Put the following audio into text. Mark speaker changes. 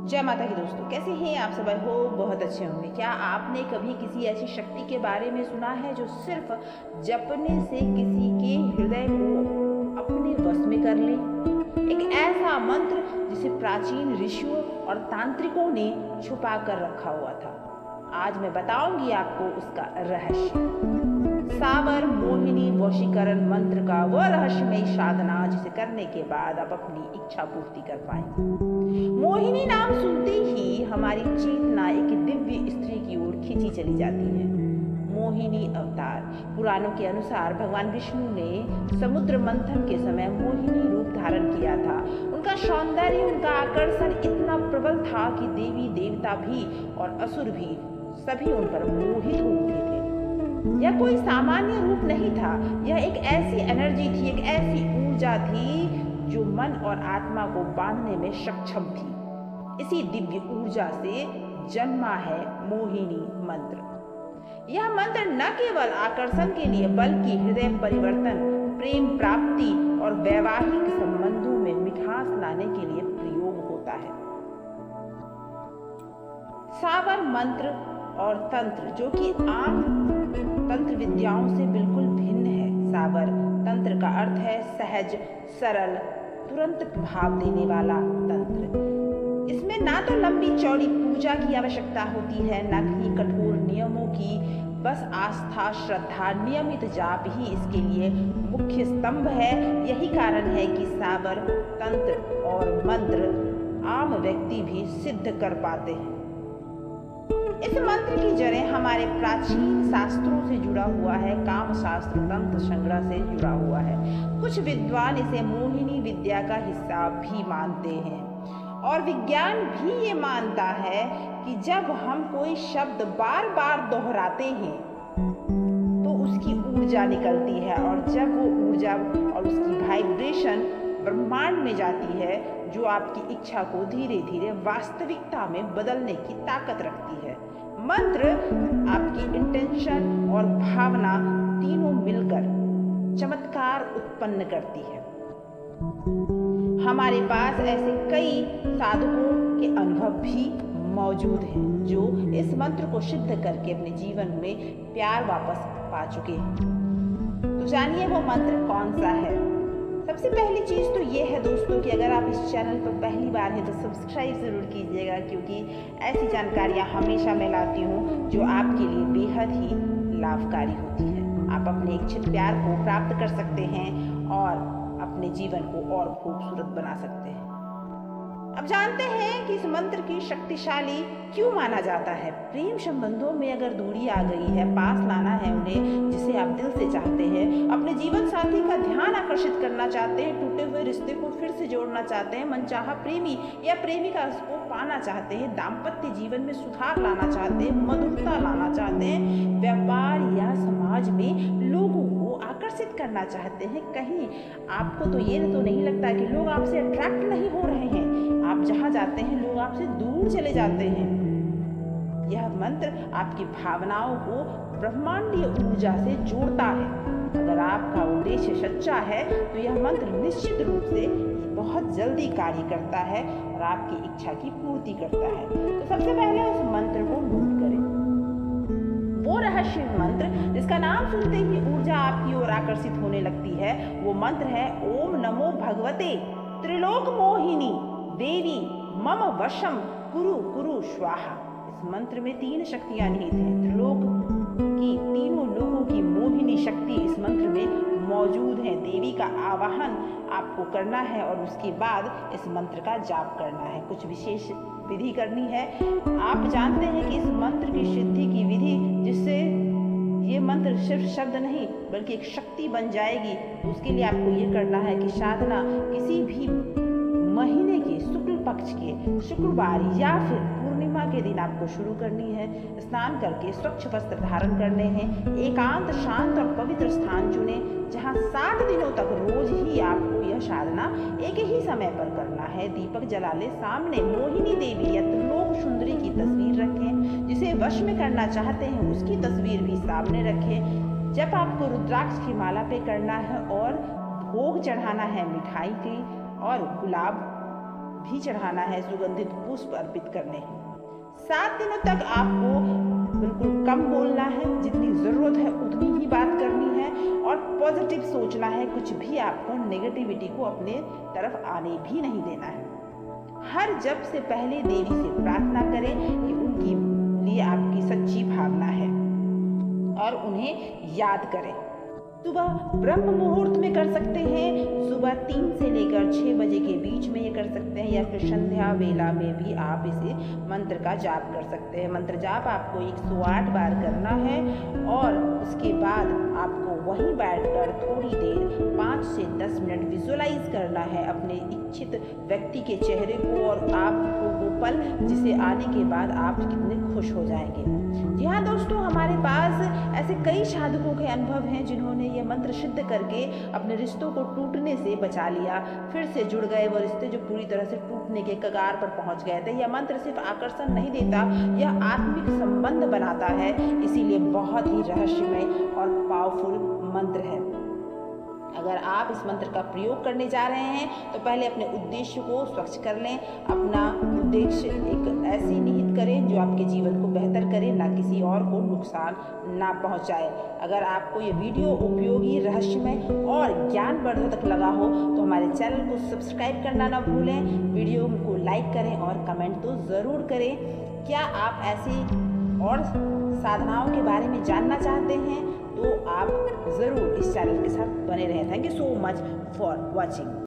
Speaker 1: जय माता की दोस्तों, कैसे हैं आप सब? हो बहुत अच्छे होंगे। क्या आपने कभी किसी ऐसी शक्ति के बारे में सुना है जो सिर्फ जपने से किसी के हृदय को अपने वश में कर ले? एक ऐसा मंत्र जिसे प्राचीन ऋषियों और तांत्रिकों ने छुपा कर रखा हुआ था। आज मैं बताऊंगी आपको उसका रहस्य। सावर मोहिनी वशीकरण मंत्र का वह रहस्यमय साधना जिसे करने के बाद आप अपनी इच्छा पूर्ति कर पाएंगे। मोहिनी नाम सुनते ही हमारी चेतना एक दिव्य स्त्री की ओर खींची चली जाती है। मोहिनी अवतार पुराणों के अनुसार भगवान विष्णु ने समुद्र मंथन के समय मोहिनी रूप धारण किया था। उनका सौंदर्य, उनका आकर्षण इतना प्रबल था कि देवी देवता भी और असुर भी सभी उन पर मोहित हो उठे थे। यह कोई सामान्य रूप नहीं था, यह एक ऐसी एनर्जी थी, एक ऐसी ऊर्जा थी जो मन और आत्मा को बांधने में सक्षम थी। इसी दिव्य ऊर्जा से जन्मा है मोहिनी मंत्र। यह मंत्र न केवल आकर्षण के लिए बल्कि हृदय परिवर्तन, प्रेम प्राप्ति और वैवाहिक संबंधों में मिठास लाने के लिए प्रयोग होता है। सावर मंत्र और तंत्र जो कि आम तंत्र विद्याओं से बिल्कुल भिन्न है। सावर तंत्र का अर्थ है सहज, सरल, तुरंत प्रभाव देने वाला तंत्र। इसमें ना तो लंबी चौड़ी पूजा की आवश्यकता होती है, ना ही कठोर नियमों की, बस आस्था, श्रद्धा, नियमित जाप ही इसके लिए मुख्य स्तंभ है। यही कारण है कि सावर तंत्र और मंत्र आम व्यक्ति भी सिद्ध कर पाते हैं। इस मंत्र की जड़ें हमारे प्राचीन शास्त्रों से जुड़ा हुआ है, काम शास्त्र, तंत्र संग्रह से जुड़ा हुआ है। कुछ विद्वान इसे मोहिनी विद्या का हिस्सा भी मानते हैं और विज्ञान भी ये मानता है कि जब हम कोई शब्द बार बार दोहराते हैं तो उसकी ऊर्जा निकलती है और जब वो ऊर्जा और उसकी वाइब्रेशन ब्रह्मांड में जाती है जो आपकी इच्छा को धीरे धीरे वास्तविकता में बदलने की ताकत रखती है। मंत्र आपकी इंटेंशन और भावना तीनों मिलकर चमत्कार उत्पन्न करती है। हमारे पास ऐसे कई साधकों के अनुभव भी मौजूद हैं जो इस मंत्र को सिद्ध करके अपने जीवन में प्यार वापस पा चुके हैं। तो जानिए वो मंत्र कौन सा है। सबसे पहली चीज़ तो ये है दोस्तों कि अगर आप इस चैनल पर पहली बार हैं तो सब्सक्राइब ज़रूर कीजिएगा, क्योंकि ऐसी जानकारियाँ हमेशा मैं लाती हूँ जो आपके लिए बेहद ही लाभकारी होती है। आप अपने इच्छित प्यार को प्राप्त कर सकते हैं और अपने जीवन को और खूबसूरत बना सकते हैं। अब जानते हैं कि इस मंत्र की शक्तिशाली क्यों माना जाता है। प्रेम संबंधों में अगर दूरी आ गई है, पास लाना है उन्हें जिसे आप दिल से चाहते हैं, अपने जीवन साथी का ध्यान आकर्षित करना चाहते हैं, टूटे हुए रिश्ते को फिर से जोड़ना चाहते हैं, मनचाहा प्रेमी या प्रेमिका को पाना चाहते हैं, दाम्पत्य जीवन में सुधार लाना चाहते हैं, मधुरता लाना चाहते हैं, व्यापार या समाज में लोगों को आकर्षित करना चाहते हैं, कहीं आपको तो ये तो नहीं लगता कि लोग आपसे अट्रैक्ट नहीं हो रहे हैं, आप जहाँ जाते हैं लोग आपसे दूर चले जाते हैं। यह मंत्र आपकी भावनाओं को ब्रह्मांडीय ऊर्जा से जोड़ता है। अगर आपका उद्देश्य सच्चा है तो यह मंत्र निश्चित रूप से बहुत जल्दी कार्य करता है और आपकी इच्छा की पूर्ति करता है। तो सबसे पहले उस मंत्र को नोट करें। वो रहस्य मंत्र जिसका नाम सुनते ही ऊर्जा आपकी ओर आकर्षित होने लगती है, वो मंत्र है ओम नमो भगवते त्रिलोक मोहिनी देवी मम वशम कुरु कुरु स्वाहा। इस मंत्र में 3 शक्तियां निहित हैं। त्रिलोक की तीनों लोगों की मोहिनी शक्ति इस मंत्र में मौजूद है। देवी का आवाहन आपको करना है और उसके बाद इस मंत्र का जाप करना है। कुछ विशेष विधि करनी है। आप जानते हैं कि इस मंत्र की सिद्धि की विधि, जिससे ये मंत्र सिर्फ शब्द नहीं बल्कि एक शक्ति बन जाएगी, तो उसके लिए आपको ये करना है कि साधना किसी भी महीने के शुक्ल पक्ष के शुक्रवार या फिर पूर्णिमा के दिन आपको शुरू करनी है। स्नान करके स्वच्छ वस्त्र धारण करने हैं। एकांत, शांत और पवित्र स्थान चुने जहां 7 दिनों तक रोज ही आपको यह साधना एक ही समय पर करना है। दीपक जला ले, सामने मोहिनी देवी या त्रिलोक सुंदरी की तस्वीर रखें। जिसे वश में करना चाहते हैं उसकी तस्वीर भी सामने रखें। जब आपको रुद्राक्ष की माला पे करना है और भोग चढ़ाना है मिठाई की और गुलाब भी चढ़ाना है, सुगंधित पुष्प अर्पित करने हैं। 7 दिनों तक आपको बिल्कुल कम बोलना है, जितनी ज़रूरत है उतनी ही बात करनी है और पॉजिटिव सोचना है। कुछ भी आपको नेगेटिविटी को अपने तरफ आने भी नहीं देना है। हर जप से पहले देवी से प्रार्थना करें कि उनकी लिए आपकी सच्ची भावना है और उन्हें याद करें। सुबह ब्रह्म मुहूर्त में कर सकते हैं, सुबह 3 से लेकर 6 बजे के बीच में ये कर सकते हैं, या फिर संध्या वेला में भी आप इसे मंत्र का जाप कर सकते हैं। मंत्र जाप आपको 108 बार करना है और उसके बाद आपको वहीं बैठकर थोड़ी देर 5 से 10 मिनट विजुअलाइज करना है अपने इच्छित व्यक्ति के चेहरे को और आपको वो पल जिसे आने के बाद आप कितने खुश हो जाएंगे। जी हाँ दोस्तों, हमारे पास ऐसे कई साधकों के अनुभव हैं जिन्होंने ये मंत्र सिद्ध करके अपने रिश्तों को टूटने से बचा लिया, फिर से जुड़ गए वो रिश्ते जो पूरी तरह से टूटने के कगार पर पहुंच गए थे। यह मंत्र सिर्फ आकर्षण नहीं देता, यह आत्मिक संबंध बनाता है, इसीलिए बहुत ही रहस्यमय और पावरफुल मंत्र है। अगर आप इस मंत्र का प्रयोग करने जा रहे हैं तो पहले अपने उद्देश्य को स्वच्छ कर लें। अपना उद्देश्य एक ऐसी निहित करें जो आपके जीवन को बेहतर करे, ना किसी और को नुकसान ना पहुंचाए। अगर आपको ये वीडियो उपयोगी, रहस्यमय और ज्ञानवर्धक लगा हो तो हमारे चैनल को सब्सक्राइब करना ना भूलें, वीडियो को लाइक करें और कमेंट तो ज़रूर करें। क्या आप ऐसी और साधनाओं के बारे में जानना चाहते हैं तो आप ज़रूर इस चैनल के साथ बने रहें। Thank you so much for watching.